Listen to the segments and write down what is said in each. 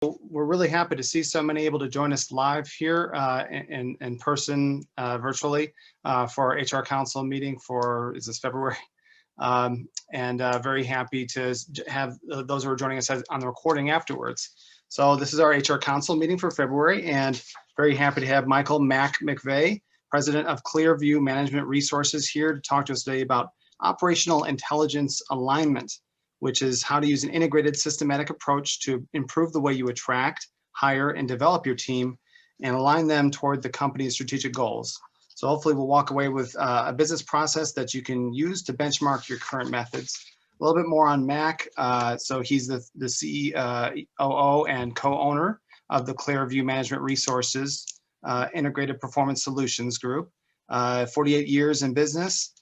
We're really happy to see so many able to join us live here in person, virtually, for our HR Council meeting for, is this February? Very happy to have those who are joining us on the recording afterwards. So this is our HR Council meeting for February, and very happy to have Michael McVey, President of Clearview Management Resources, here to talk to us today about operational intelligence alignment, which is how to use an integrated systematic approach to improve the way you attract, hire, and develop your team and align them toward the company's strategic goals. So hopefully we'll walk away with a business process that you can use to benchmark your current methods. A little bit more on Mac. So he's the CEO and co-owner of the Clearview Management Resources Integrated Performance Solutions Group. 48 years in business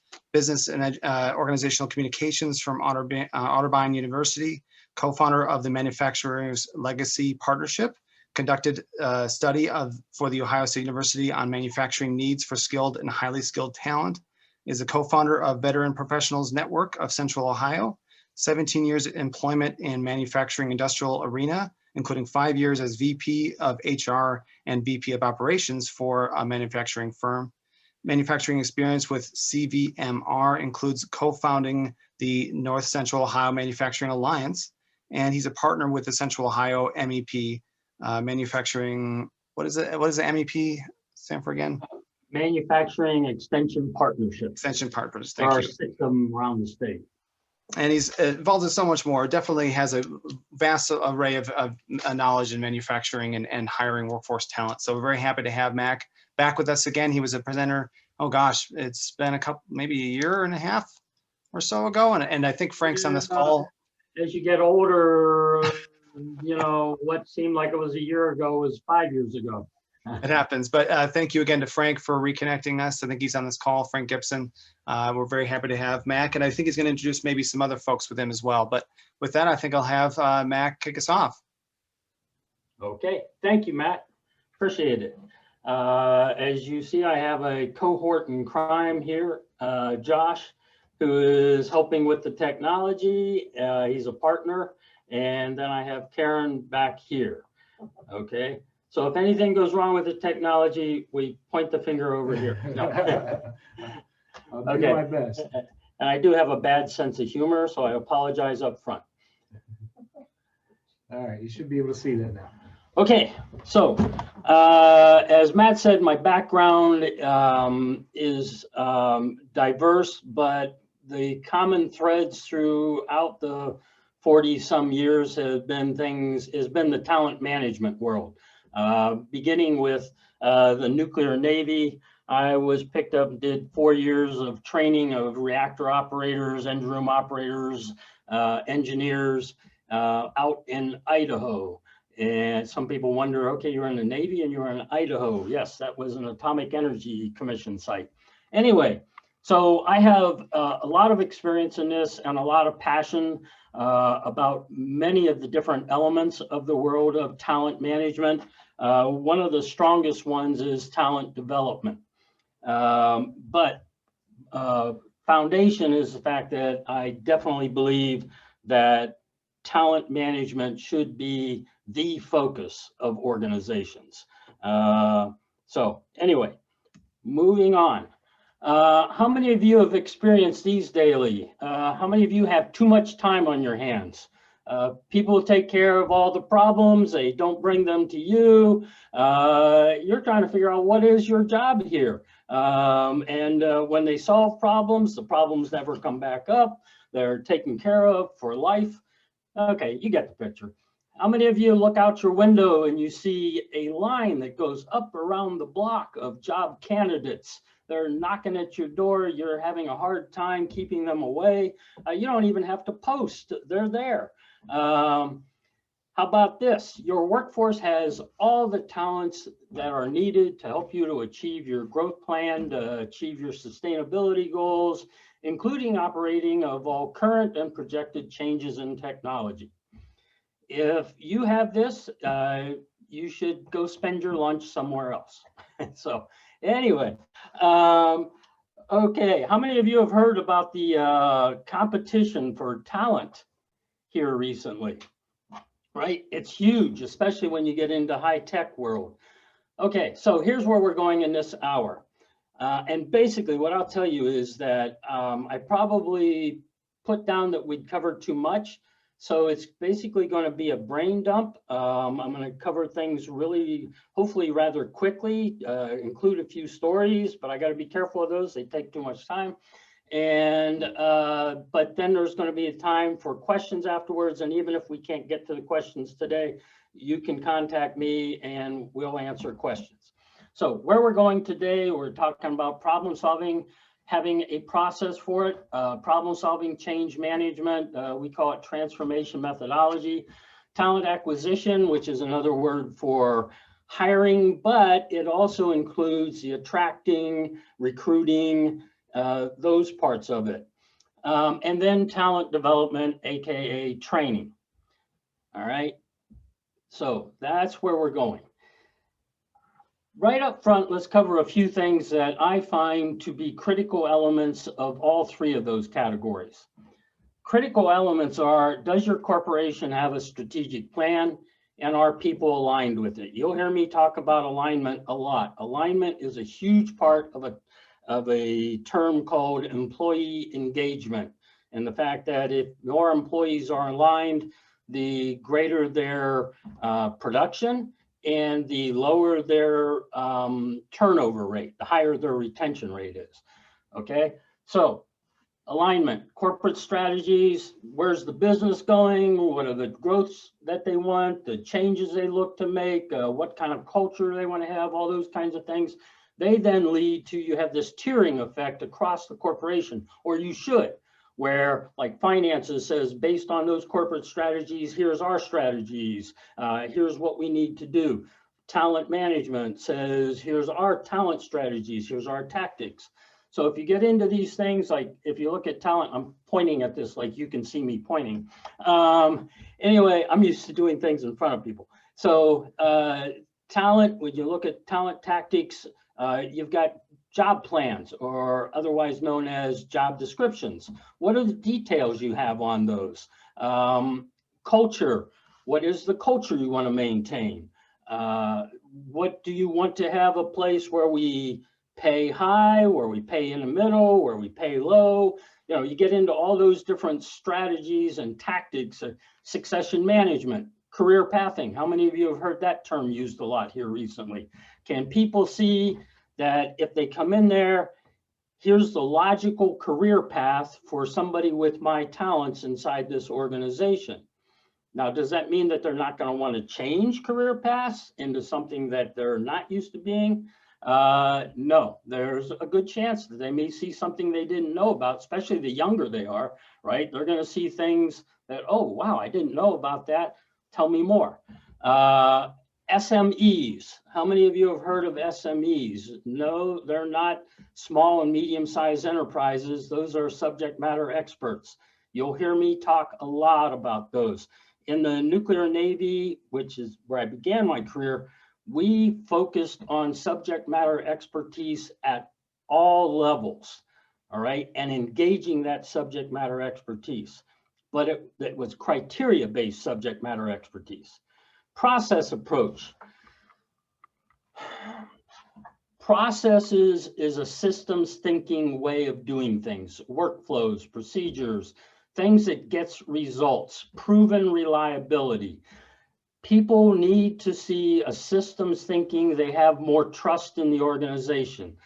and organizational communications from Otterbein University, co-founder of the Manufacturers Legacy Partnership, conducted a study for the Ohio State University on manufacturing needs for skilled and highly skilled talent, is a co-founder of Veteran Professionals Network of Central Ohio, 17 years employment in manufacturing industrial arena, including 5 years as VP of HR and VP of Operations for a manufacturing firm. Manufacturing experience with CVMR includes co-founding the North Central Ohio Manufacturing Alliance, and he's a partner with the Central Ohio MEP Manufacturing. What is it? What does the MEP stand for again? Manufacturing Extension Partnership. Extension Partners. Thank you. Our system around the state. And he's involved in so much more. Definitely has a vast array of knowledge in manufacturing and hiring workforce talent. So we're very happy to have Mac back with us again. He was a presenter, oh gosh, it's been maybe a year and a half or so ago. And I think Frank's on this call. As you get older, you know, what seemed like it was a year ago was 5 years ago. It happens, but thank you again to Frank for reconnecting us. I think he's on this call, Frank Gibson. We're very happy to have Mac, and I think he's going to introduce maybe some other folks with him as well. But with that, I think I'll have Mac kick us off. Okay, thank you, Matt. Appreciate it. As you see, I have a cohort in crime here, Josh, who is helping with the technology. He's a partner. And then I have Karen back here. Okay. So if anything goes wrong with the technology, we point the finger over here. No. I'll do my best. And I do have a bad sense of humor, so I apologize up front. All right, you should be able to see that now. Okay, so as Matt said, my background is diverse, but the common threads throughout the 40-some years has been the talent management world. Beginning with the nuclear Navy, I was picked up and did 4 years of training of reactor operators, engine room operators, engineers out in Idaho. And some people wonder, okay, you're in the Navy and you're in Idaho. Yes, that was an Atomic Energy Commission site. Anyway, so I have a lot of experience in this and a lot of passion about many of the different elements of the world of talent management. One of the strongest ones is talent development. But foundation is the fact that I definitely believe that talent management should be the focus of organizations. So anyway, moving on. How many of you have experienced these daily? How many of you have too much time on your hands? People take care of all the problems. They don't bring them to you. You're trying to figure out what is your job here. When they solve problems, the problems never come back up. They're taken care of for life. Okay, you get the picture. How many of you look out your window and you see a line that goes up around the block of job candidates? They're knocking at your door. You're having a hard time keeping them away. You don't even have to post. They're there. How about this? Your workforce has all the talents that are needed to help you to achieve your growth plan, to achieve your sustainability goals, including operating of all current and projected changes in technology. If you have this, you should go spend your lunch somewhere else. So anyway, okay, how many of you have heard about the competition for talent here recently? right? It's huge, especially when you get into high-tech world. Okay, so here's where we're going in this hour. And basically what I'll tell you is that I probably put down that we'd covered too much. So it's basically going to be a brain dump. I'm going to cover things really, hopefully rather quickly, include a few stories, but I got to be careful of those. They take too much time. And but then there's going to be a time for questions afterwards. And even if we can't get to the questions today, you can contact me and we'll answer questions. So where we're going today, we're talking about problem solving, having a process for it, problem solving, change management, we call it transformation methodology, talent acquisition, which is another word for hiring, but it also includes the attracting, recruiting, those parts of it. And then talent development, AKA training. All right, so that's where we're going. Right up front, let's cover a few things that I find to be critical elements of all three of those categories. Critical elements are, does your corporation have a strategic plan and are people aligned with it? You'll hear me talk about alignment a lot. Alignment is a huge part of a term called employee engagement. And the fact that if your employees are aligned, the greater their production, and the lower their turnover rate, the higher their retention rate is. Okay, so alignment, corporate strategies, where's the business going? What are the growths that they want, the changes they look to make, what kind of culture they want to have, all those kinds of things. They then lead to, you have this tiering effect across the corporation, or you should, where like finances says, based on those corporate strategies, here's our strategies, here's what we need to do. Talent management says, here's our talent strategies, here's our tactics. So if you get into these things, like if you look at talent, I'm pointing at this like you can see me pointing. Anyway, I'm used to doing things in front of people. So talent, when you look at talent tactics, you've got job plans, or otherwise known as job descriptions. What are the details you have on those? Culture, what is the culture you want to maintain? What do you want to have a place where we pay high, where we pay in the middle, where we pay low? You know, you get into all those different strategies and tactics, succession management, career pathing. How many of you have heard that term used a lot here recently? Can people see that if they come in there, here's the logical career path for somebody with my talents inside this organization? Now, does that mean that they're not going to want to change career paths into something that they're not used to being? No, there's a good chance that they may see something they didn't know about, especially the younger they are, right? They're going to see things that, oh, wow, I didn't know about that. Tell me more. SMEs. How many of you have heard of SMEs? No, they're not small and medium-sized enterprises. Those are subject matter experts. You'll hear me talk a lot about those. In the nuclear Navy, which is where I began my career, we focused on subject matter expertise at all levels, all right, and engaging that subject matter expertise. But it was criteria-based subject matter expertise. Process approach. Processes is a systems thinking way of doing things, workflows, procedures, things that gets results, proven reliability. People need to see a systems thinking. They have more trust in the organization.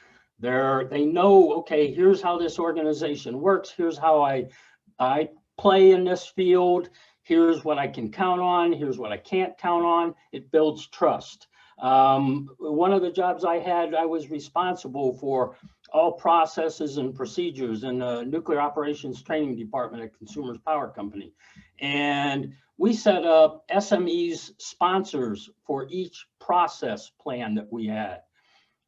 They know, okay, here's how this organization works. Here's how I play in this field. Here's what I can count on. Here's what I can't count on. It builds trust. One of the jobs I had, I was responsible for all processes and procedures in the Nuclear Operations Training Department at Consumers Power Company. And we set up SMEs sponsors for each process plan that we had.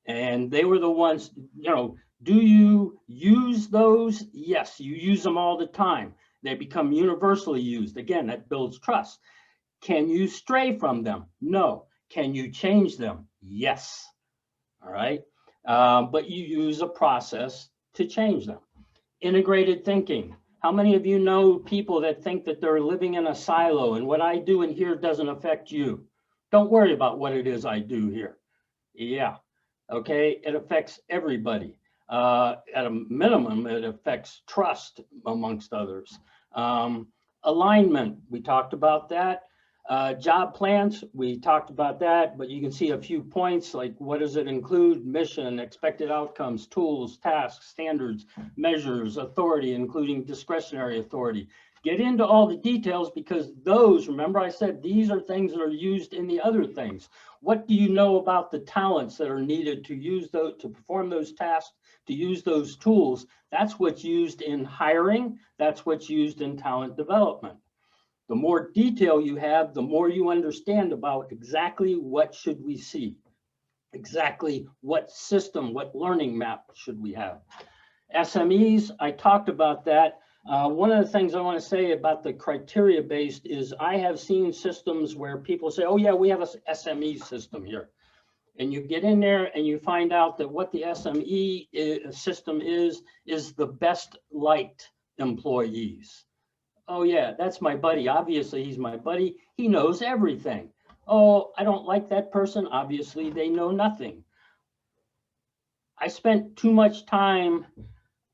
And they were the ones, you know, do you use those? Yes, you use them all the time. They become universally used. Again, that builds trust. Can you stray from them? No. Can you change them? Yes. All right. But you use a process to change them. Integrated thinking. How many of you know people that think that they're living in a silo and what I do in here doesn't affect you? Don't worry about what it is I do here. Yeah, okay, it affects everybody. At a minimum, it affects trust amongst others. Alignment, we talked about that. Job plans, we talked about that, but you can see a few points like what does it include? Mission, expected outcomes, tools, tasks, standards, measures, authority, including discretionary authority. Get into all the details because those, remember I said, these are things that are used in the other things. What do you know about the talents that are needed to use those, to perform those tasks, to use those tools? That's what's used in hiring. That's what's used in talent development. The more detail you have, the more you understand about exactly what should we see, exactly what system, what learning map should we have. SMEs, I talked about that. One of the things I want to say about the criteria based is I have seen systems where people say, oh yeah, we have a SME system here. And you get in there and you find out that what the SME system is the best liked employees. Oh yeah, that's my buddy. Obviously, he's my buddy. He knows everything. Oh, I don't like that person. Obviously, they know nothing. I spent too much time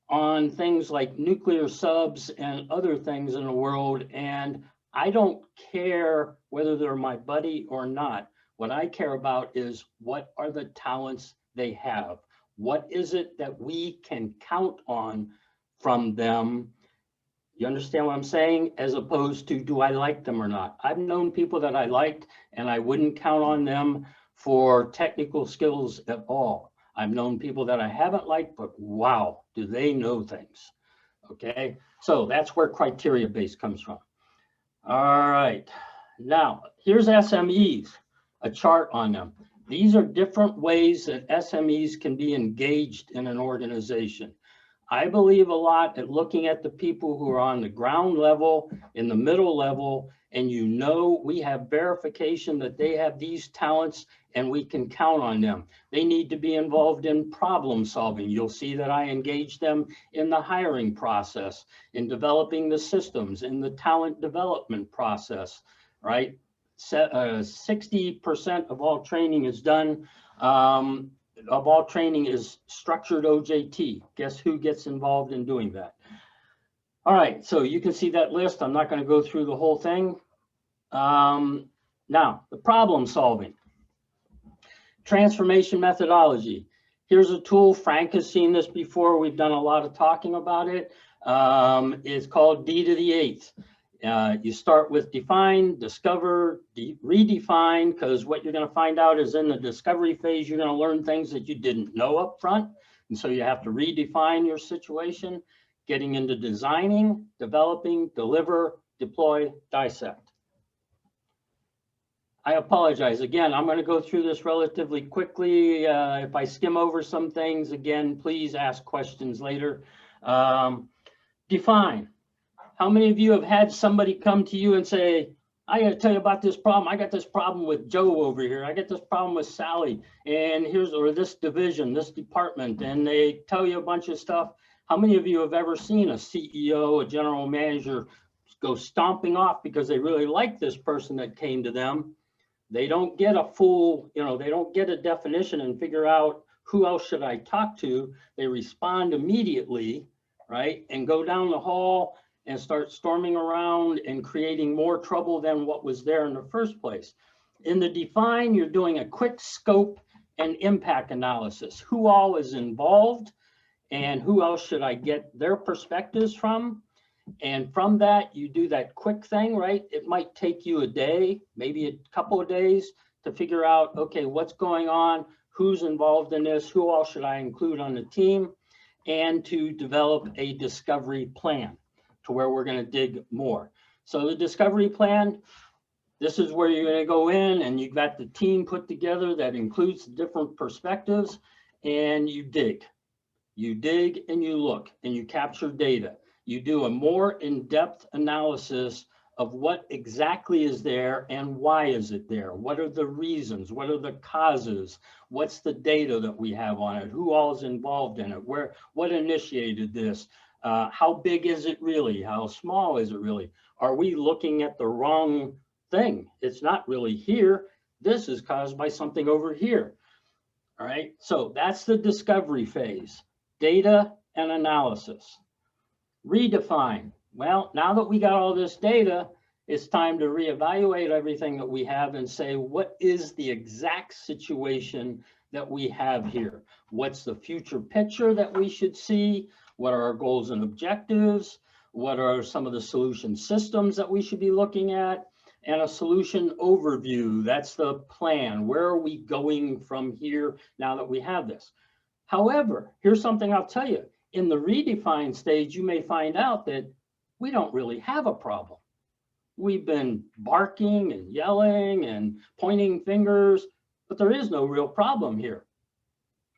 on things like nuclear subs and other things in the world, and I don't care whether they're my buddy or not. What I care about is what are the talents they have? What is it that we can count on from them? You understand what I'm saying? As opposed to, do I like them or not? I've known people that I liked and I wouldn't count on them for technical skills at all. I've known people that I haven't liked, but wow, do they know things? Okay, so that's where criteria base comes from. All right, now here's SMEs, a chart on them. These are different ways that SMEs can be engaged in an organization. I believe a lot at looking at the people who are on the ground level, in the middle level, and you know we have verification that they have these talents and we can count on them. They need to be involved in problem solving. You'll see that I engage them in the hiring process, in developing the systems, in the talent development process, right? 60% of all training is done. Of all training is structured OJT. Guess who gets involved in doing that? All right, so you can see that list. I'm not going to go through the whole thing. Now, the problem solving. Transformation methodology. Here's a tool. Frank has seen this before. We've done a lot of talking about it. It's called D to the 8th. You start with define, discover, redefine, because what you're going to find out is in the discovery phase, you're going to learn things that you didn't know up front. And so you have to redefine your situation, getting into designing, developing, deliver, deploy, dissect. I apologize. Again, I'm going to go through this relatively quickly. If I skim over some things, again, please ask questions later. Define. How many of you have had somebody come to you and say, I got to tell you about this problem. I got this problem with Joe over here. I got this problem with Sally. And here's, or this division, this department, and they tell you a bunch of stuff. How many of you have ever seen a CEO, a general manager go stomping off because they really like this person that came to them? They don't get a full, they don't get a definition and figure out who else should I talk to. They respond immediately, right? And go down the hall and start storming around and creating more trouble than what was there in the first place. In the define, you're doing a quick scope and impact analysis. Who all is involved and who else should I get their perspectives from? And from that, you do that quick thing, right? It might take you a day, maybe a couple of days to figure out, okay, what's going on? Who's involved in this? Who else should I include on the team? And to develop a discovery plan to where we're going to dig more. So the discovery plan, this is where you're going to go in and you've got the team put together that includes different perspectives, and you dig. You dig and you look and you capture data. You do a more in-depth analysis of what exactly is there and why is it there? What are the reasons? What are the causes? What's the data that we have on it? Who all is involved in it? What initiated this? How big is it really? How small is it really? Are we looking at the wrong thing? It's not really here. This is caused by something over here. All right, so that's the discovery phase, data and analysis. Redefine. Well, now that we got all this data, it's time to reevaluate everything that we have and say, what is the exact situation that we have here? What's the future picture that we should see? What are our goals and objectives? What are some of the solution systems that we should be looking at? And a solution overview, that's the plan. Where are we going from here now that we have this? However, here's something I'll tell you. In the redefine stage, you may find out that we don't really have a problem. We've been barking and yelling and pointing fingers, but there is no real problem here.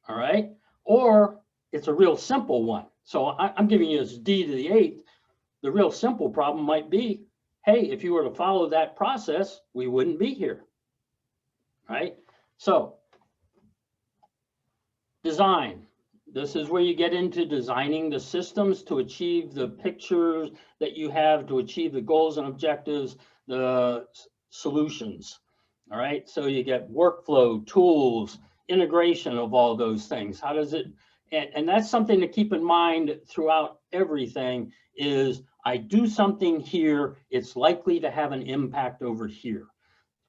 All right? Or it's a real simple one. So I'm giving you this D to the 8th. The real simple problem might be, hey, if you were to follow that process, we wouldn't be here. Right? So design. This is where you get into designing the systems to achieve the pictures that you have, to achieve the goals and objectives, the solutions. All right, so you get workflow, tools, integration of all those things. How does it, and that's something to keep in mind throughout everything is I do something here, it's likely to have an impact over here.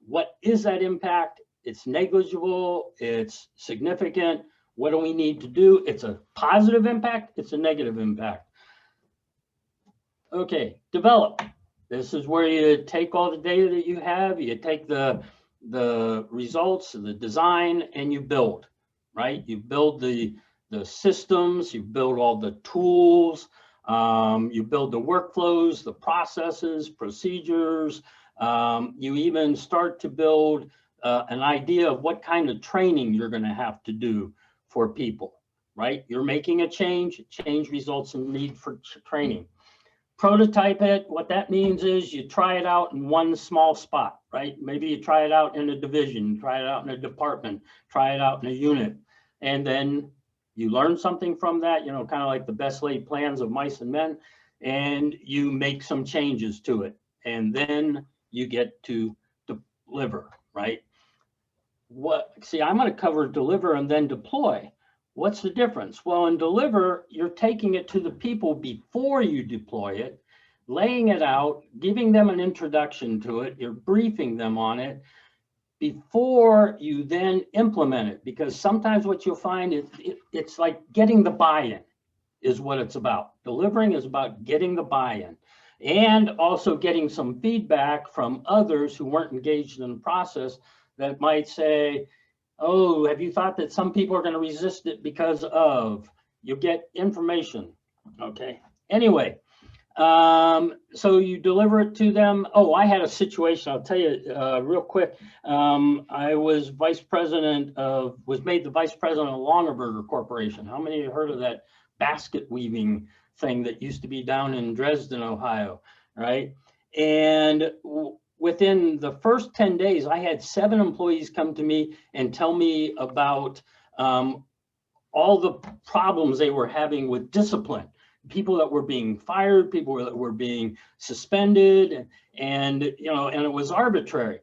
What is that impact? It's negligible, it's significant. What do we need to do? It's a positive impact, it's a negative impact. Okay, develop. This is where you take all the data that you have, you take the results, the design, and you build, right? You build the systems, you build all the tools, you build the workflows, the processes, procedures. You even start to build an idea of what kind of training you're going to have to do for people, right? You're making a change results in need for training. Prototype it, what that means is you try it out in one small spot, right? Maybe you try it out in a division, try it out in a department, try it out in a unit, and then you learn something from that, you know, kind of like the best laid plans of mice and men, and you make some changes to it, and then you get to deliver, right? See, I'm going to cover deliver and then deploy. What's the difference? Well, in deliver, you're taking it to the people before you deploy it, laying it out, giving them an introduction to it, you're briefing them on it before you then implement it. Because sometimes what you'll find is it's like getting the buy-in is what it's about. Delivering is about getting the buy-in and also getting some feedback from others who weren't engaged in the process that might say, oh, have you thought that some people are going to resist it because of, you get information, okay? Anyway, so you deliver it to them. Oh, I had a situation, I'll tell you real quick. I was made the vice president of Longaberger Corporation. How many of you heard of that basket weaving thing that used to be down in Dresden, Ohio, right? And within the first 10 days, I had 7 employees come to me and tell me about all the problems they were having with discipline. People that were being fired, people that were being suspended, and you know, and it was arbitrary.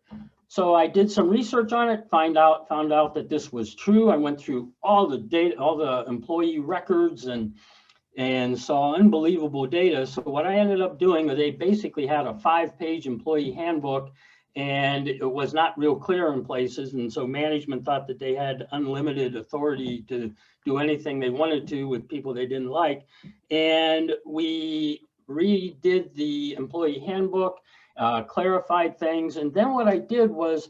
So I did some research on it, found out that this was true. I went through all the data, all the employee records, and saw unbelievable data. So what I ended up doing was they basically had a 5-page employee handbook, and it was not real clear in places. And so management thought that they had unlimited authority to do anything they wanted to with people they didn't like. And we redid the employee handbook, clarified things. And then what I did was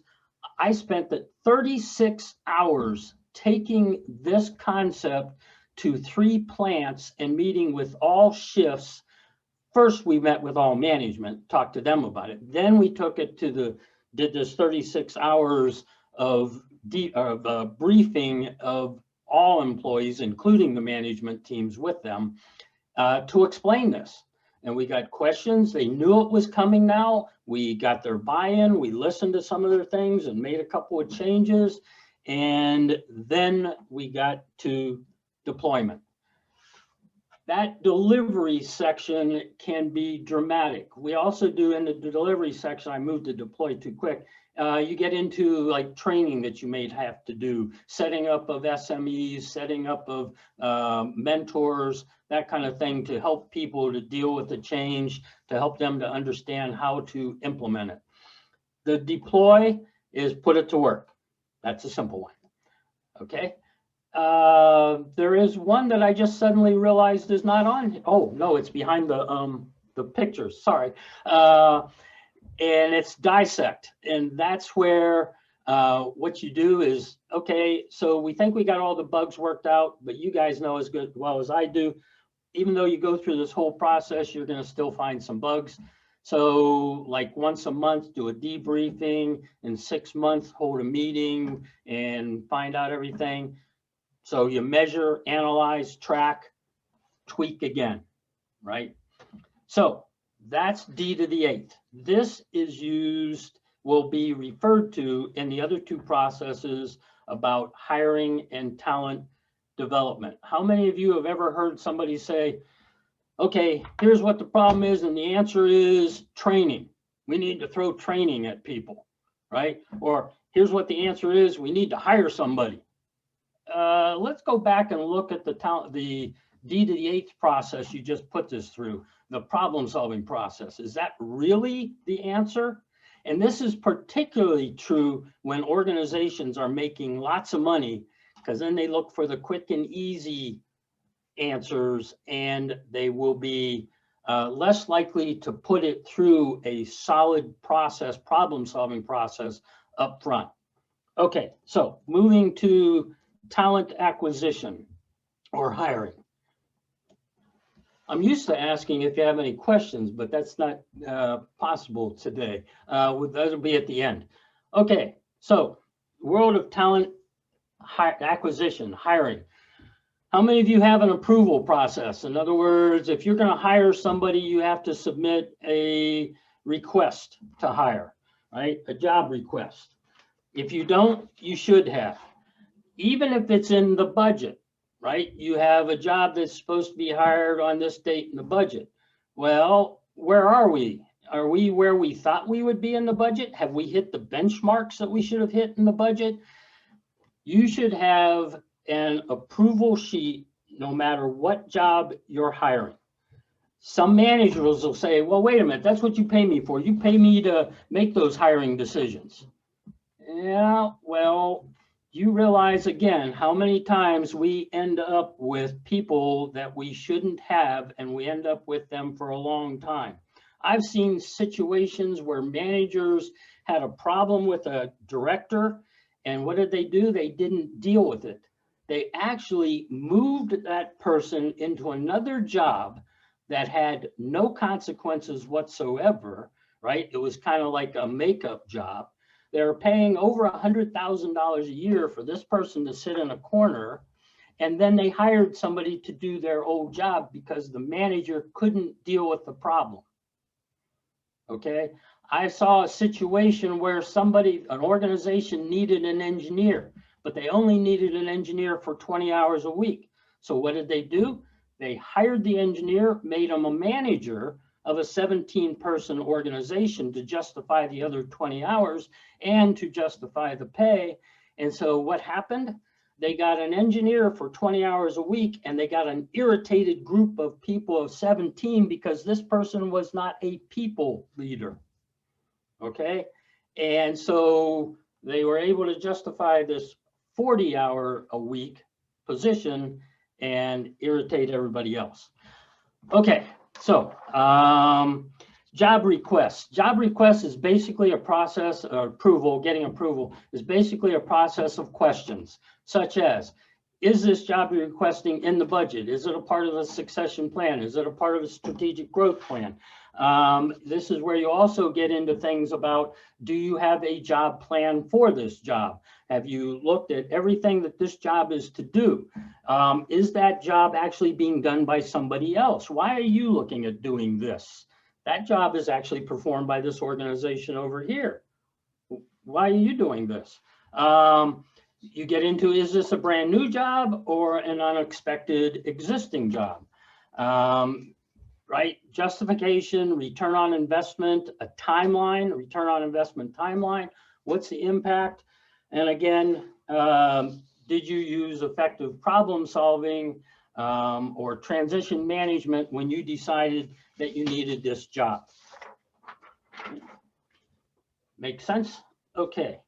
I spent the 36 hours taking this concept to 3 plants and meeting with all shifts. First, we met with all management, talked to them about it. Then we took it to did this 36 hours of briefing of all employees, including the management teams with them, to explain this. And we got questions. They knew it was coming now. We got their buy-in. We listened to some of their things and made a couple of changes. And then we got to deployment. that delivery section can be dramatic. We also do in the delivery section, I moved to deploy too quick. You get into like training that you may have to do, setting up of SMEs, setting up of mentors, that kind of thing to help people to deal with the change, to help them to understand how to implement it. The deploy is put it to work. That's a simple one. Okay. There is one that I just suddenly realized is not on. Oh no, it's behind the pictures. Sorry. And it's dissect, and that's where what you do is, okay, so we think we got all the bugs worked out, but you guys know as well as I do, even though you go through this whole process, you're going to still find some bugs. So like once a month, do a debriefing. In 6 months, hold a meeting and find out everything. So you measure, analyze, track, tweak again, right? So that's D to the 8th. This is used, will be referred to in the other two processes about hiring and talent development. How many of you have ever heard somebody say, okay, here's what the problem is, and the answer is training. We need to throw training at people, right? Or here's what the answer is, we need to hire somebody. Let's go back and look at the D to the 8th process you just put this through, the problem solving process. Is that really the answer? And this is particularly true when organizations are making lots of money, because then they look for the quick and easy answers, and they will be less likely to put it through a solid process, problem solving process up front. Okay, so moving to talent acquisition or hiring. I'm used to asking if you have any questions, but that's not possible today. That'll be at the end. Okay, so world of talent acquisition, hiring. How many of you have an approval process? In other words, if you're going to hire somebody, you have to submit a request to hire, right? A job request. If you don't, you should have. Even if it's in the budget, right? You have a job that's supposed to be hired on this date in the budget. Well, where are we? Are we where we thought we would be in the budget? Have we hit the benchmarks that we should have hit in the budget? You should have an approval sheet no matter what job you're hiring. Some managers will say, well, wait a minute, that's what you pay me for. You pay me to make those hiring decisions. Yeah, well, you realize again how many times we end up with people that we shouldn't have, and we end up with them for a long time. I've seen situations where managers had a problem with a director, and what did they do? They didn't deal with it. They actually moved that person into another job that had no consequences whatsoever, right? It was kind of like a makeup job. They're paying over $100,000 a year for this person to sit in a corner, and then they hired somebody to do their old job because the manager couldn't deal with the problem. Okay, I saw a situation where an organization needed an engineer, but they only needed an engineer for 20 hours a week. So what did they do? They hired the engineer, made him a manager of a 17-person organization to justify the other 20 hours and to justify the pay. And so what happened? They got an engineer for 20 hours a week, and they got an irritated group of people of 17 because this person was not a people leader. Okay, and so they were able to justify this 40-hour-a-week position and irritate everybody else. Okay, so job requests. Job requests is basically a process of approval, getting approval is basically a process of questions, such as, is this job you're requesting in the budget? Is it a part of the succession plan? Is it a part of a strategic growth plan? This is where you also get into things about, do you have a job plan for this job? Have you looked at everything that this job is to do? Is that job actually being done by somebody else? Why are you looking at doing this? That job is actually performed by this organization over here. Why are you doing this? You get into, is this a brand new job or an unexpected existing job? Right? Justification, return on investment, a timeline, return on investment timeline. What's the impact? And again, did you use effective problem solving or transition management when you decided that you needed this job? Make sense? Okay.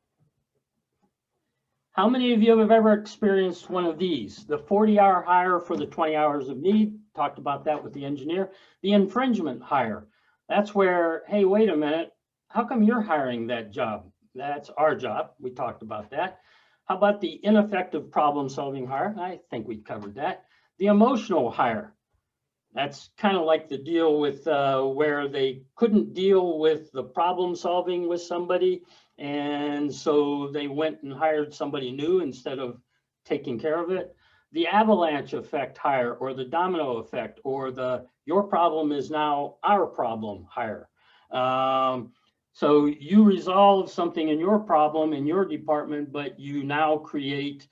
How many of you have ever experienced one of these? The 40-hour hire for the 20 hours of need. Talked about that with the engineer. The infringement hire. That's where, hey, wait a minute. How come you're hiring that job? That's our job. We talked about that. How about the ineffective problem-solving hire? I think we covered that. The emotional hire. That's kind of like the deal with where they couldn't deal with the problem solving with somebody. And so they went and hired somebody new instead of taking care of it. The avalanche effect hire, or the domino effect, or the your problem is now our problem hire. So you resolve something in your problem in your department, but you now create,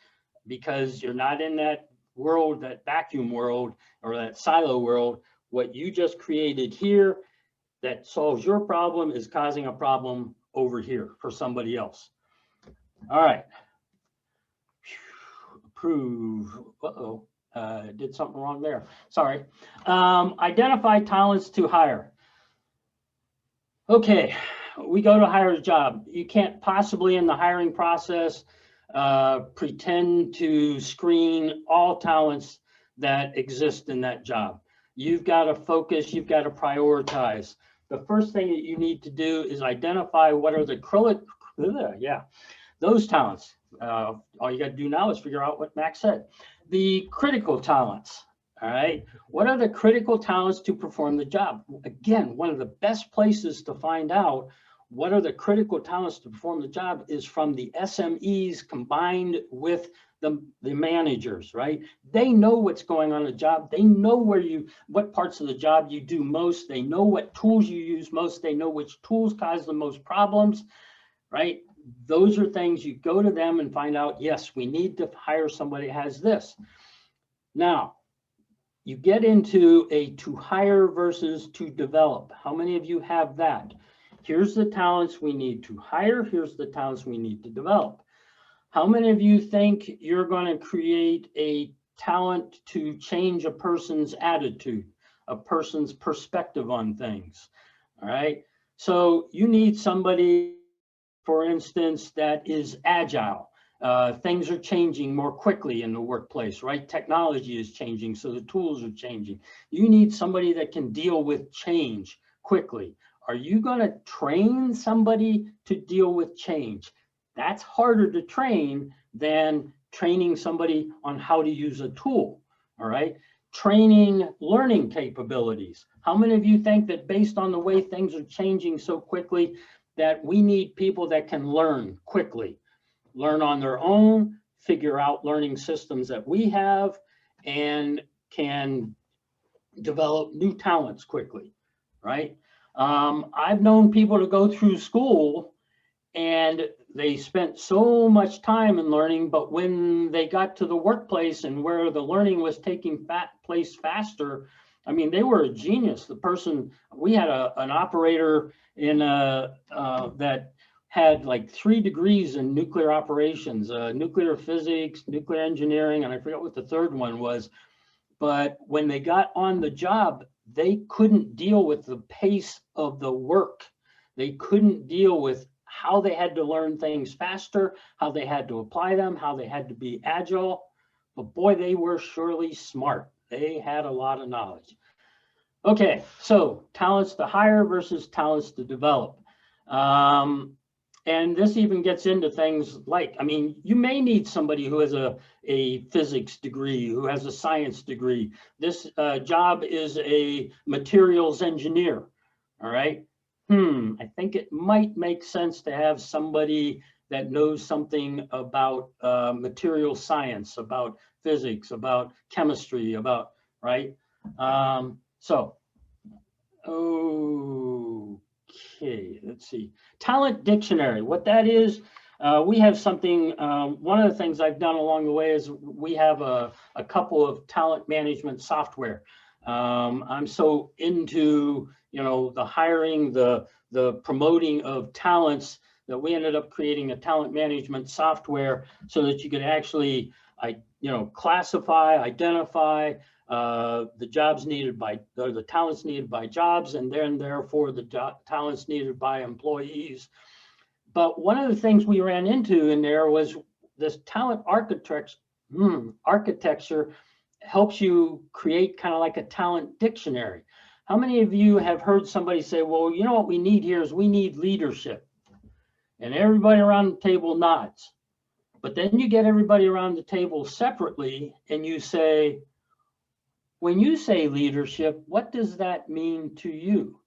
because you're not in that world, that vacuum world, or that silo world, what you just created here that solves your problem is causing a problem over here for somebody else. All right. Approve. Uh-oh, did something wrong there. Sorry. Identify talents to hire. Okay, we go to hire a job. You can't possibly in the hiring process pretend to screen all talents that exist in that job. You've got to focus, you've got to prioritize. The first thing that you need to do is identify what are the those talents. All you got to do now is figure out what Max said. The critical talents, all right? What are the critical talents to perform the job? Again, one of the best places to find out what are the critical talents to perform the job is from the SMEs combined with the managers, right? They know what's going on in the job. They know what parts of the job you do most. They know what tools you use most. They know which tools cause the most problems, right? Those are things you go to them and find out, yes, we need to hire somebody who has this. Now, you get into a to hire versus to develop. How many of you have that? Here's the talents we need to hire. Here's the talents we need to develop. How many of you think you're going to create a talent to change a person's attitude, a person's perspective on things? All right. So you need somebody, for instance, that is agile. Things are changing more quickly in the workplace, right? Technology is changing, so the tools are changing. You need somebody that can deal with change quickly. Are you going to train somebody to deal with change? That's harder to train than training somebody on how to use a tool, all right? Training learning capabilities. How many of you think that based on the way things are changing so quickly that we need people that can learn quickly, learn on their own, figure out learning systems that we have, and can develop new talents quickly, right? I've known people to go through school and they spent so much time in learning, but when they got to the workplace and where the learning was taking place faster, I mean, they were a genius. The person, we had an operator in that had like 3 degrees in nuclear operations, nuclear physics, nuclear engineering, and I forget what the third one was. But when they got on the job, they couldn't deal with the pace of the work. They couldn't deal with how they had to learn things faster, how they had to apply them, how they had to be agile. But boy, they were surely smart. They had a lot of knowledge. Okay, so talents to hire versus talents to develop. And this even gets into things like, I mean, you may need somebody who has a physics degree, who has a science degree. This job is a materials engineer, all right? I think it might make sense to have somebody that knows something about material science, about physics, about chemistry, about, right? Okay, let's see. Talent dictionary, what that is, we have something, one of the things I've done along the way is we have a couple of talent management software. I'm so into, the hiring, the promoting of talents, that we ended up creating a talent management software so that you could actually, classify, identify the jobs needed by, or the talents needed by jobs, and then therefore the talents needed by employees. But one of the things we ran into in there was this talent architecture helps you create kind of like a talent dictionary. How many of you have heard somebody say, well, you know what we need here is we need leadership? And everybody around the table nods. But then you get everybody around the table separately and you say, when you say leadership, what does that mean to you?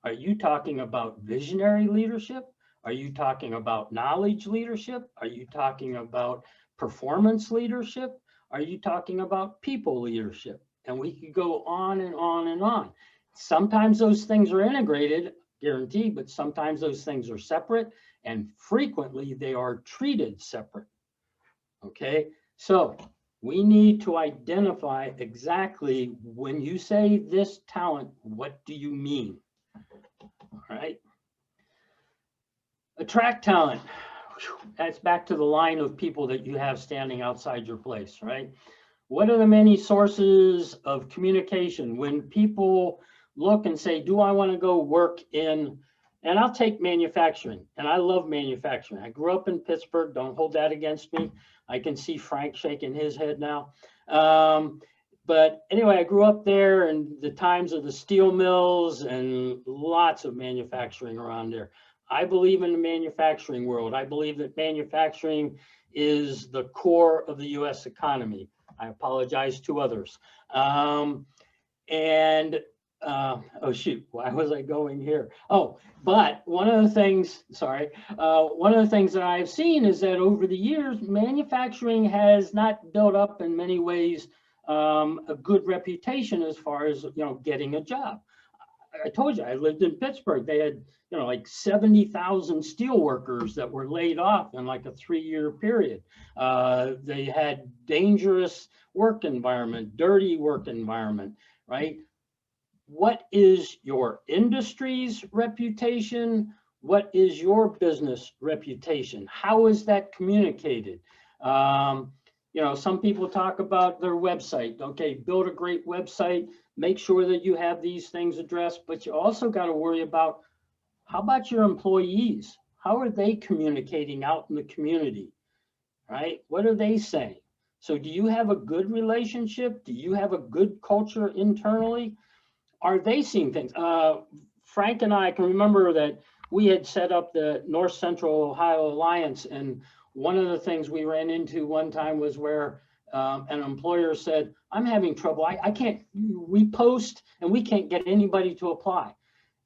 Are you talking about visionary leadership? Are you talking about knowledge leadership? Are you talking about performance leadership? Are you talking about people leadership? And we could go on and on and on. Sometimes those things are integrated, guaranteed, but sometimes those things are separate, and frequently they are treated separate. Okay, so we need to identify exactly when you say this talent, what do you mean? All right. Attract talent. That's back to the line of people that you have standing outside your place, right? What are the many sources of communication when people look and say, do I want to go work in, and I'll take manufacturing, and I love manufacturing. I grew up in Pittsburgh. Don't hold that against me. I can see Frank shaking his head now. But anyway, I grew up there in the times of the steel mills and lots of manufacturing around there. I believe in the manufacturing world. I believe that manufacturing is the core of the US economy. I apologize to others. Oh shoot, why was I going here? Oh, but one of the things, one of the things that I've seen is that over the years, manufacturing has not built up in many ways a good reputation as far as, getting a job. I told you, I lived in Pittsburgh. They had, like 70,000 steel workers that were laid off in like a 3-year period. They had dangerous work environment, dirty work environment, right? What is your industry's reputation? What is your business reputation? How is that communicated? Some people talk about their website. Okay, build a great website, make sure that you have these things addressed, but you also got to worry about, how about your employees? How are they communicating out in the community, right? What are they saying? So do you have a good relationship? Do you have a good culture internally? Are they seeing things? Frank and I can remember that we had set up the North Central Ohio Alliance, and one of the things we ran into one time was where an employer said, I'm having trouble. I can't, we post and we can't get anybody to apply.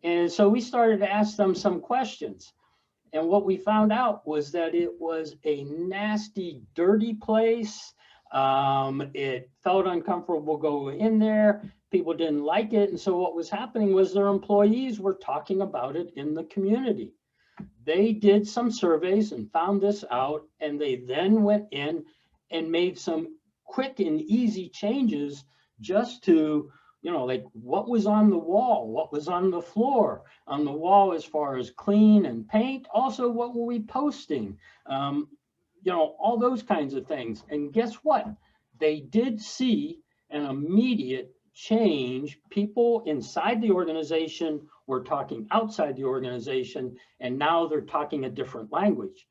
And so we started to ask them some questions. And what we found out was that it was a nasty, dirty place. It felt uncomfortable going in there. People didn't like it. And so what was happening was their employees were talking about it in the community. They did some surveys and found this out, and they then went in and made some quick and easy changes just to, like what was on the wall, what was on the floor, on the wall as far as clean and paint. Also, what were we posting? All those kinds of things. And guess what? They did see an immediate change. People inside the organization were talking outside the organization, and now they're talking a different language.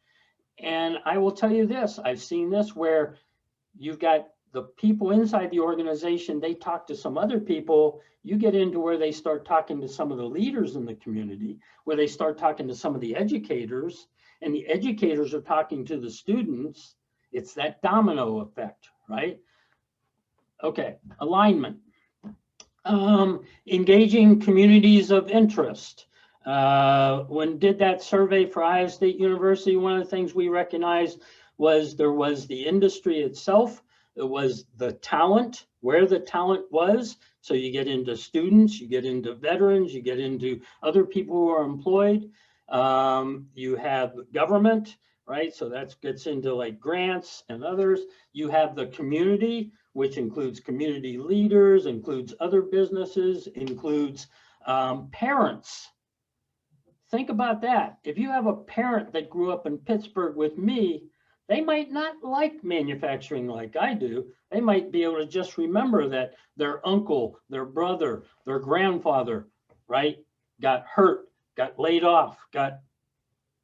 And I will tell you this, I've seen this where you've got the people inside the organization, they talk to some other people. You get into where they start talking to some of the leaders in the community, where they start talking to some of the educators, and the educators are talking to the students. It's that domino effect, right? Okay, alignment. Engaging communities of interest. When did that survey for Iowa State University, one of the things we recognized was there was the industry itself, it was the talent, where the talent was. So you get into students, you get into veterans, you get into other people who are employed. You have government, right? So that gets into like grants and others. You have the community, which includes community leaders, includes other businesses, includes parents. Think about that. If you have a parent that grew up in Pittsburgh with me, they might not like manufacturing like I do. They might be able to just remember that their uncle, their brother, their grandfather, right, got hurt, got laid off,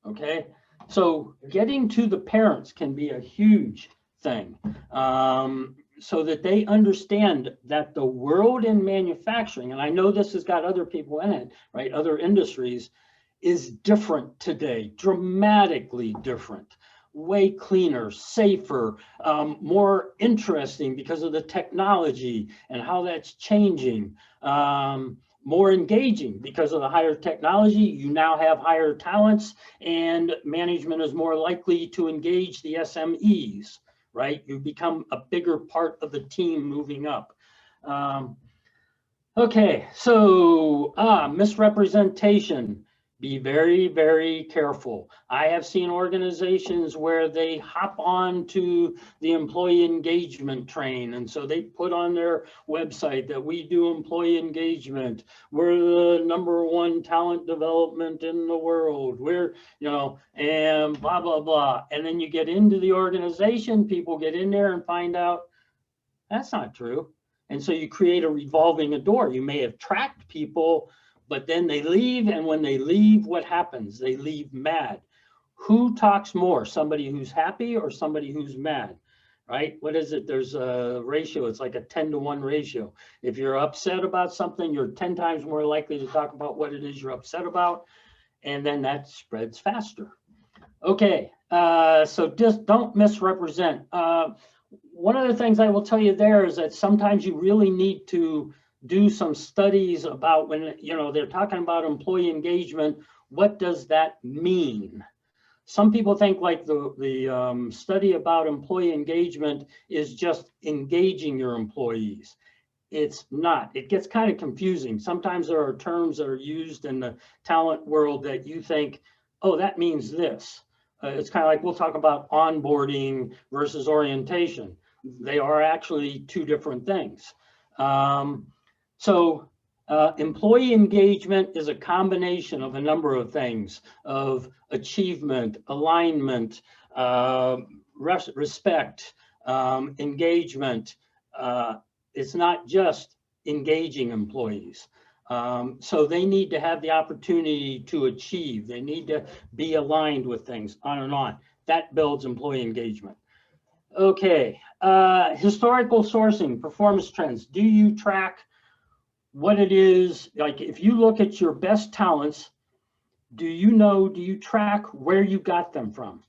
okay? So getting to the parents can be a huge thing, so that they understand that the world in manufacturing, and I know this has got other people in it, right, other industries, is different today, dramatically different, way cleaner, safer, more interesting because of the technology and how that's changing, more engaging because of the higher technology. You now have higher talents and management is more likely to engage the SMEs, right? You become a bigger part of the team moving up. Okay, so misrepresentation. Be very, very careful. I have seen organizations where they hop on to the employee engagement train. And so they put on their website that we do employee engagement. We're the #1 talent development in the world. We're, you know, and blah, blah, blah. And then you get into the organization, people get in there and find out that's not true. And so you create a revolving door. You may attract people, but then they leave, and when they leave, what happens? They leave mad. Who talks more, somebody who's happy or somebody who's mad, right? What is it? There's a ratio. It's like a 10-to-1 ratio. If you're upset about something, you're 10 times more likely to talk about what it is you're upset about, and then that spreads faster. Okay, so just don't misrepresent. One of the things I will tell you there is that sometimes you really need to do some studies about when, you know, they're talking about employee engagement, what does that mean? Some people think like the study about employee engagement is just engaging your employees. It's not. It gets kind of confusing. Sometimes there are terms that are used in the talent world that you think, oh, that means this. It's kind of like we'll talk about onboarding versus orientation. They are actually two different things. So employee engagement is a combination of a number of things, of achievement, alignment, respect, engagement. It's not just engaging employees. So they need to have the opportunity to achieve. They need to be aligned with things, on and on. That builds employee engagement. Okay, historical sourcing, performance trends. Do you track what it is? Like if you look at your best talents, do you track where you got them from?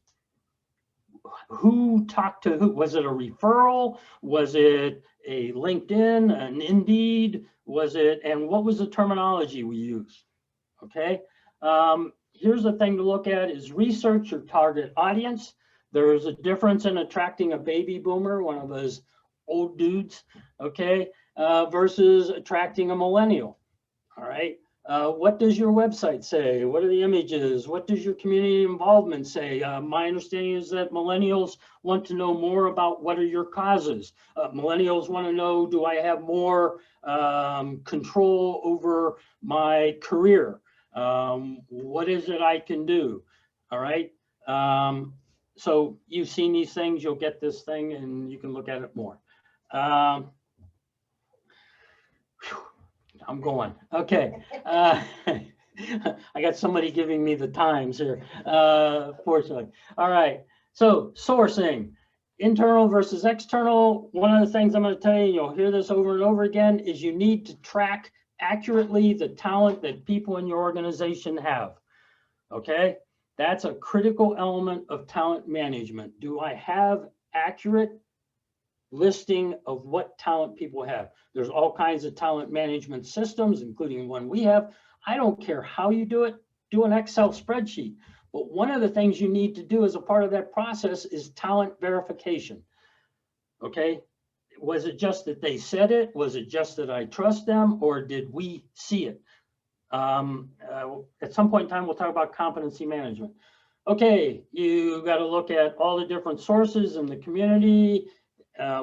Who talked to who? Was it a referral? Was it a LinkedIn, an Indeed? Was it, and what was the terminology we used? Okay, here's the thing to look at is research your target audience. There is a difference in attracting a baby boomer, one of those old dudes, okay, versus attracting a millennial, all right? What does your website say? What are the images? What does your community involvement say? My understanding is that millennials want to know more about what are your causes. Millennials want to know, do I have more control over my career? What is it I can do? All right. So you've seen these things, you'll get this thing and you can look at it more. I'm going. Okay. I got somebody giving me the times here, fortunately. All right. So sourcing, internal versus external. One of the things I'm going to tell you, you'll hear this over and over again, is you need to track accurately the talent that people in your organization have. Okay. That's a critical element of talent management. Do I have accurate listing of what talent people have? There's all kinds of talent management systems, including one we have. I don't care how you do it, do an Excel spreadsheet. But one of the things you need to do as a part of that process is talent verification. Okay, was it just that they said it? Was it just that I trust them, or did we see it? At some point in time, we'll talk about competency management. Okay, you got to look at all the different sources in the community.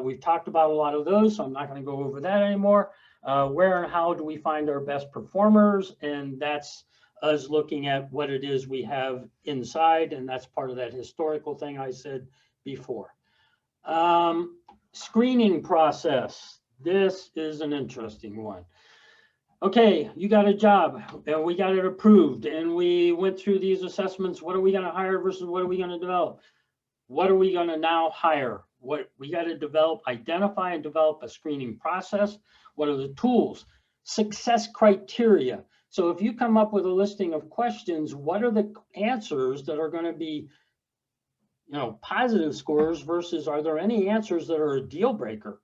We've talked about a lot of those, so I'm not going to go over that anymore. Where and how do we find our best performers? And that's us looking at what it is we have inside, and that's part of that historical thing I said before. Screening process. This is an interesting one. Okay, you got a job and we got it approved and we went through these assessments. What are we going to hire versus what are we going to develop? What are we going to now hire? What we got to develop, identify and develop a screening process. What are the tools? Success criteria. So if you come up with a listing of questions, what are the answers that are going to be, you know, positive scores versus are there any answers that are a deal breaker?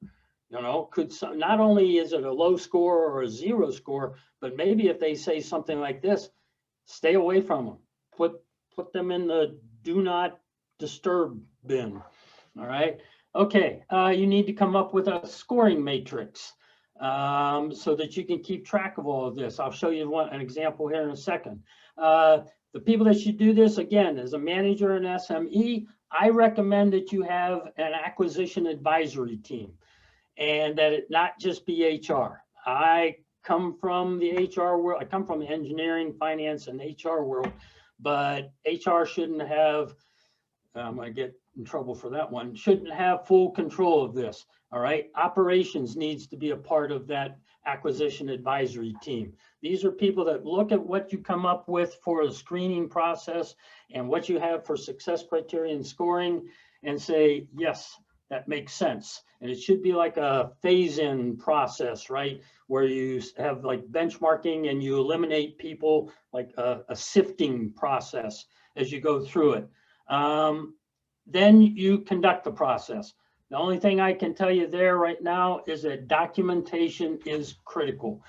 You know, could some, not only is it a low score or a 0 score, but maybe if they say something like this, stay away from them. Put them in the do not disturb bin. All right. Okay. You need to come up with a scoring matrix so that you can keep track of all of this. I'll show you an example here in a second. The people that should do this, again, as a manager and SME, I recommend that you have an acquisition advisory team. And that it not just be HR. I come from the HR world. I come from the engineering, finance, and HR world, but HR shouldn't have, I get in trouble for that one, shouldn't have full control of this, all right? Operations needs to be a part of that acquisition advisory team. These are people that look at what you come up with for a screening process and what you have for success criteria and scoring and say, yes, that makes sense. And it should be like a phase-in process, right? Where you have like benchmarking and you eliminate people, like a sifting process as you go through it. Then you conduct the process. The only thing I can tell you there right now is that documentation is critical.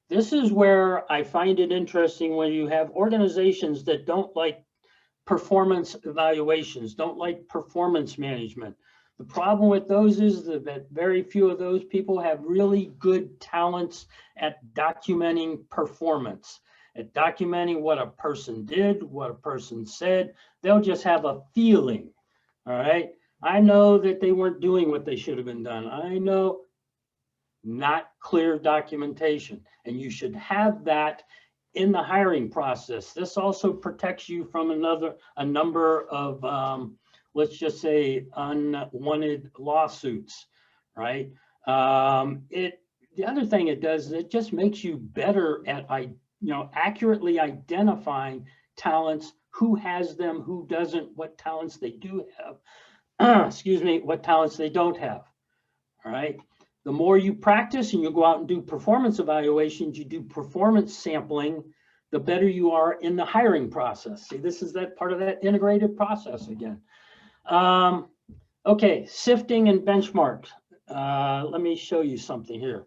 This is where I find it interesting when you have organizations that don't like performance evaluations, don't like performance management. The problem with those is that very few of those people have really good talents at documenting performance, at documenting what a person did, what a person said. They'll just have a feeling, all right? I know that they weren't doing what they should have been done. I know, not clear documentation. And you should have that in the hiring process. This also protects you from a number of let's just say unwanted lawsuits, right? The other thing it does is it just makes you better at accurately identifying talents, who has them, who doesn't, what talents they do have, excuse me, what talents they don't have, all right? The more you practice and you go out and do performance evaluations, you do performance sampling, the better you are in the hiring process. See, this is that part of that integrated process again. Okay, sifting and benchmarks. Let me show you something here.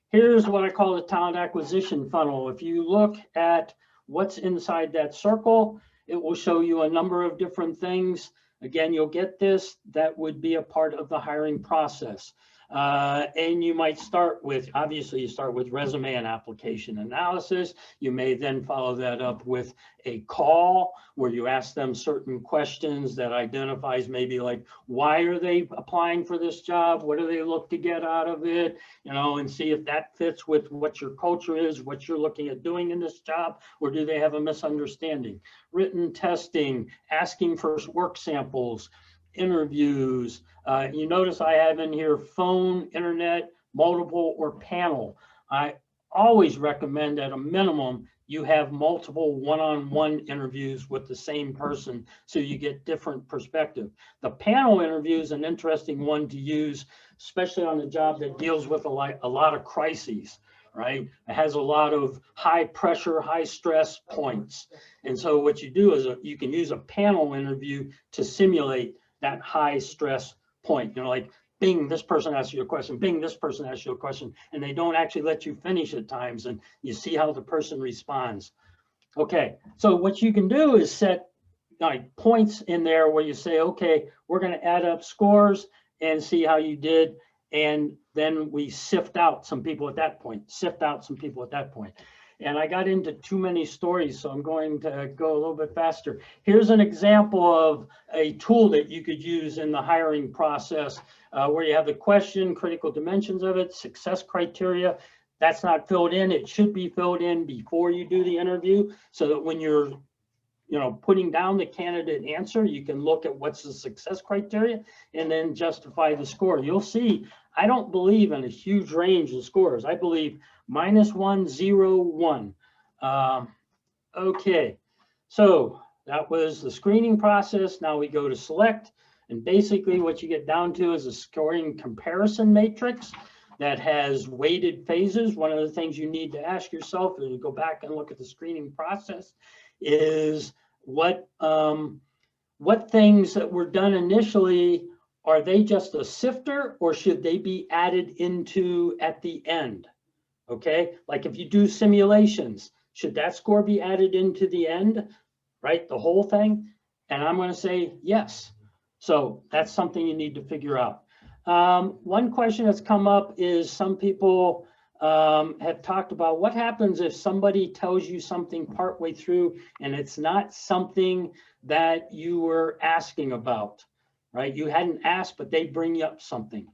Here's what I call the talent acquisition funnel. If you look at what's inside that circle, it will show you a number of different things. Again, you'll get this. That would be a part of the hiring process. And you might start with, obviously you start with resume and application analysis. You may then follow that up with a call where you ask them certain questions that identifies maybe like, why are they applying for this job? What do they look to get out of it? You know, and see if that fits with what your culture is, what you're looking at doing in this job, or do they have a misunderstanding? Written testing, asking for work samples, interviews. You notice I have in here phone, internet, multiple, or panel. I always recommend at a minimum you have multiple one-on-one interviews with the same person so you get different perspective. The panel interview is an interesting one to use, especially on a job that deals with a lot of crises, right? It has a lot of high pressure, high stress points. And so what you do is you can use a panel interview to simulate that high stress point, you know, like bing, this person asks you a question, bing, this person asks you a question, and they don't actually let you finish at times, and you see how the person responds. Okay, so what you can do is set like points in there where you say, okay, we're going to add up scores and see how you did, and then we sift out some people at that point, sift out some people at that point. and I got into too many stories, so I'm going to go a little bit faster. Here's an example of a tool that you could use in the hiring process where you have the question, critical dimensions of it, success criteria. That's not filled in. It should be filled in before you do the interview so that when you're putting down the candidate answer, you can look at what's the success criteria and then justify the score. You'll see, I don't believe in a huge range of scores. I believe -1, 0, 1. Okay, so that was the screening process. Now we go to select, and basically what you get down to is a scoring comparison matrix that has weighted phases. One of the things you need to ask yourself is to go back and look at the screening process is what things that were done initially, are they just a sifter or should they be added into at the end? Okay, like if you do simulations, should that score be added into the end, right? The whole thing? And I'm going to say yes. So that's something you need to figure out. One question that's come up is some people have talked about what happens if somebody tells you something partway through and it's not something that you were asking about, right? You hadn't asked, but they bring you up something.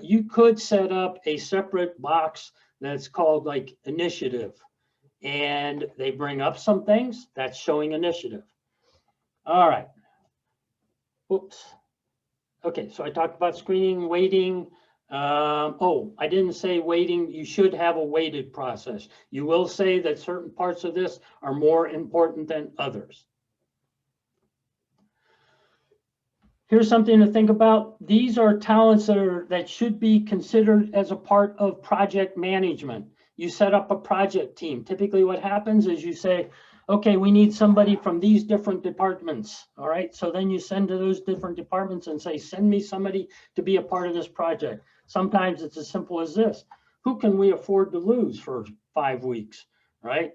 You could set up a separate box that's called like initiative, and they bring up some things that's showing initiative. All right. Oops. Okay, so I talked about screening, weighting. I didn't say weighting. You should have a weighted process. You will say that certain parts of this are more important than others. Here's something to think about. These are talents that should be considered as a part of project management. You set up a project team. Typically what happens is you say, okay, we need somebody from these different departments. All right, so then you send to those different departments and say, send me somebody to be a part of this project. Sometimes it's as simple as this. Who can we afford to lose for 5 weeks, right?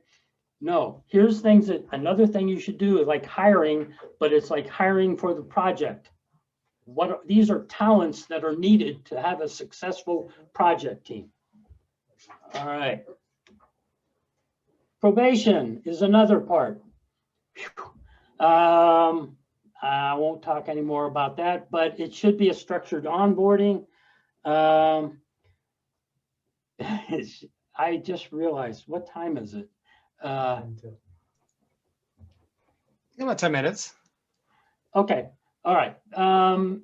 No, here's things that, another thing you should do is like hiring, but it's like hiring for the project. These are talents that are needed to have a successful project team. All right. Probation is another part. I won't talk any more about that, but it should be a structured onboarding. I just realized, what time is it? About 10 minutes. Okay. All right.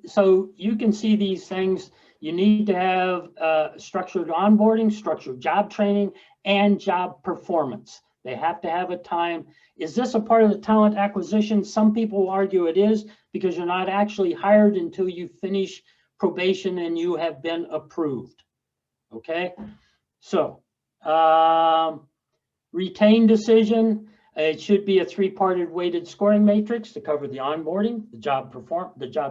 So you can see these things. You need to have structured onboarding, structured job training, and job performance. They have to have a time. Is this a part of the talent acquisition? Some people argue it is because you're not actually hired until you finish probation and you have been approved. Okay. So retain decision. It should be a 3-parted weighted scoring matrix to cover the onboarding, the job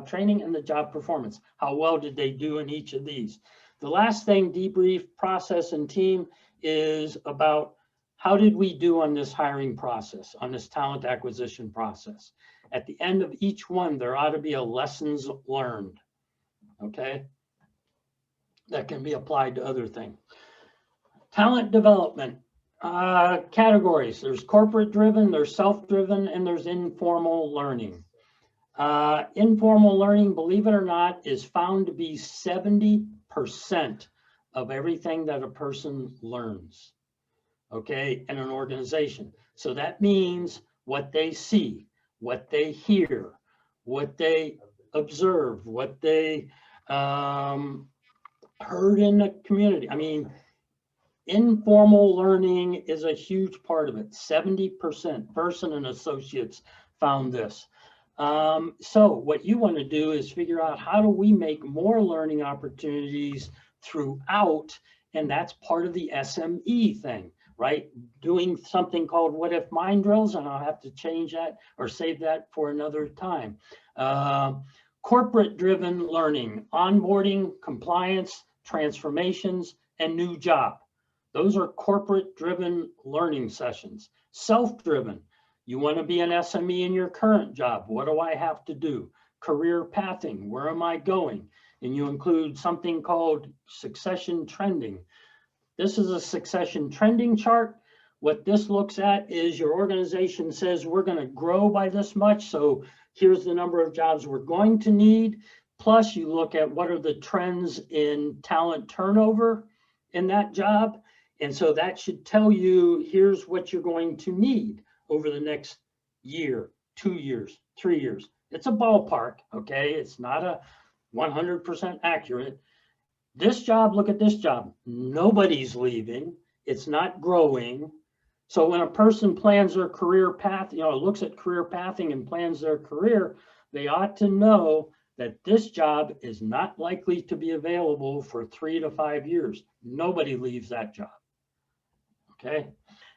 training, and the job performance. How well did they do in each of these? The last thing, debrief, process, and team, is about how did we do on this hiring process, on this talent acquisition process. At the end of each one, there ought to be a lessons learned, okay? That can be applied to other things. Talent development. Categories. There's corporate driven, there's self-driven, and there's informal learning. Informal learning, believe it or not, is found to be 70% of everything that a person learns, okay, in an organization. So that means what they see, what they hear, what they observe, what they heard in the community. I mean, informal learning is a huge part of it. 70%. Person and Associates found this. So what you want to do is figure out, how do we make more learning opportunities throughout? And that's part of the SME thing, right? Doing something called what if mind drills, and I'll have to change that or save that for another time. Corporate driven learning, onboarding, compliance, transformations, and new job. Those are corporate-driven learning sessions. Self-driven, you want to be an SME in your current job. What do I have to do? Career pathing, where am I going? And you include something called succession trending. This is a succession trending chart What this looks at is your organization says we're going to grow by this much. So here's the number of jobs we're going to need. Plus you look at what are the trends in talent turnover in that job. And so that should tell you, here's what you're going to need over the next year, 2 years, 3 years. It's a ballpark, okay? It's not a 100% accurate. This job, look at this job. Nobody's leaving. It's not growing. So when a person plans their career path, looks at career pathing and plans their career, they ought to know that this job is not likely to be available for 3 to 5 years. Nobody leaves that job. Okay.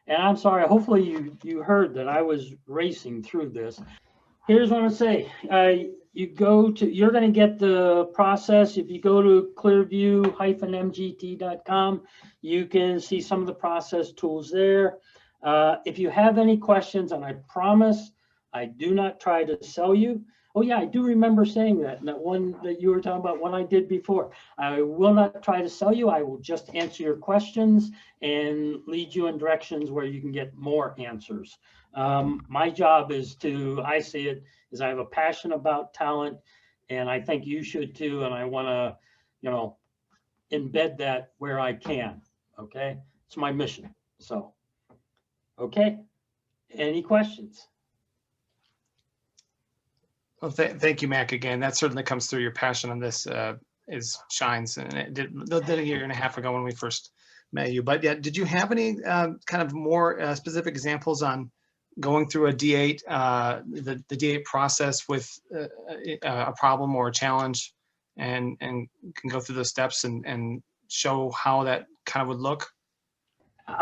And I'm sorry, hopefully you heard that I was racing through this. Here's what I say. You're going to get the process. If you go to clearview-mgt.com, you can see some of the process tools there. If you have any questions, and I promise I do not try to sell you. Oh yeah, I do remember saying that one that you were talking about, one I did before. I will not try to sell you. I will just answer your questions and lead you in directions where you can get more answers. My job is I see it as I have a passion about talent, and I think you should too. And I want to, embed that where I can. Okay, it's my mission. So, okay, any questions? Well, thank you, Mac, again. That certainly comes through. Your passion on this shines, and it did a year and a half ago when we first met you. But yeah, did you have any kind of more specific examples on going through a D8, the D8 process with a problem or a challenge, and can go through those steps and show how that kind of would look?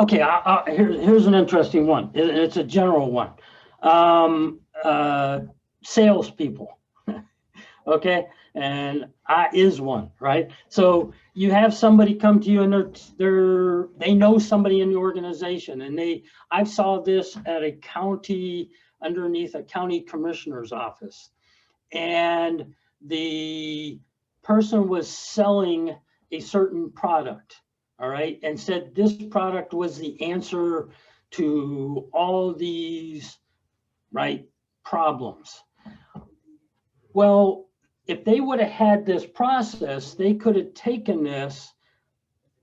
Okay, here's an interesting one. It's a general one. Salespeople, okay, and I is one, right? So you have somebody come to you and they know somebody in the organization, and I saw this at a county, underneath a county commissioner's office, and the person was selling a certain product, all right, and said this product was the answer to all these, right, problems. Well, if they would have had this process, they could have taken this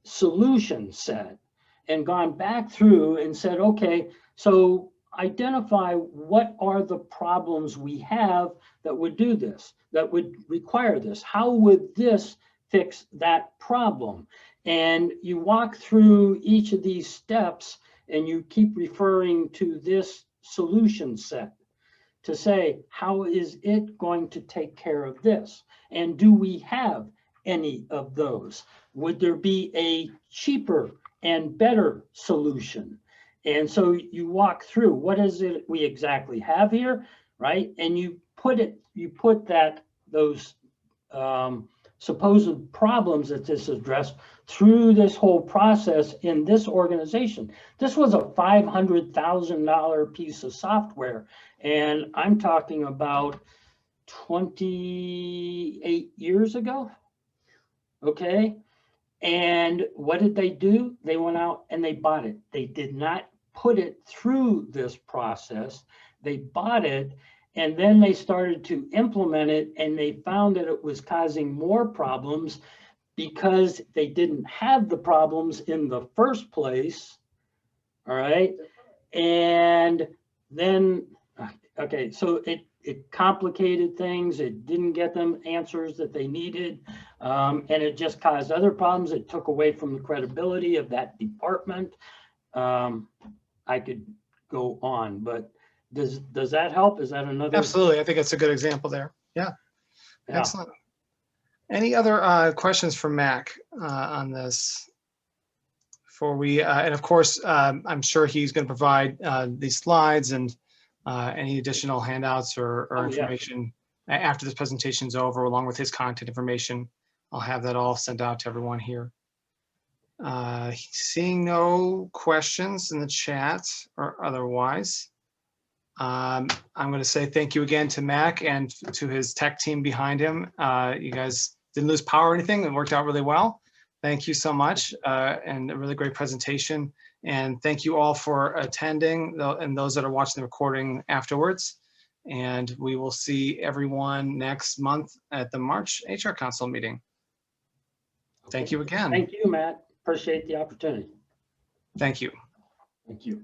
solution set and gone back through and said, okay, so identify what are the problems we have that would do this, that would require this. How would this fix that problem? And you walk through each of these steps and you keep referring to this solution set to say, how is it going to take care of this? And do we have any of those? Would there be a cheaper and better solution? And so you walk through, what is it we exactly have here, right? And you put those supposed problems that this addressed through this whole process in this organization. This was a $500,000 piece of software, and I'm talking about 28 years ago, okay? And what did they do? They went out and they bought it. They did not put it through this process. They bought it, and then they started to implement it, and they found that it was causing more problems because they didn't have the problems in the first place, all right? And then, okay, so it complicated things. It didn't get them answers that they needed, and it just caused other problems. It took away from the credibility of that department. I could go on, but does that help? Is that another? Absolutely. I think it's a good example there. Yeah. Excellent. Any other questions for Mac on this? Before we, and of course, I'm sure he's going to provide these slides and any additional handouts or information after this presentation is over, along with his contact information. I'll have that all sent out to everyone here. Seeing no questions in the chat or otherwise, I'm going to say thank you again to Mac and to his tech team behind him. You guys didn't lose power or anything. It worked out really well. Thank you so much, and a really great presentation. And thank you all for attending and those that are watching the recording afterwards. And we will see everyone next month at the March HR Council meeting. Thank you again. Thank you, Matt. Appreciate the opportunity. Thank you. Thank you.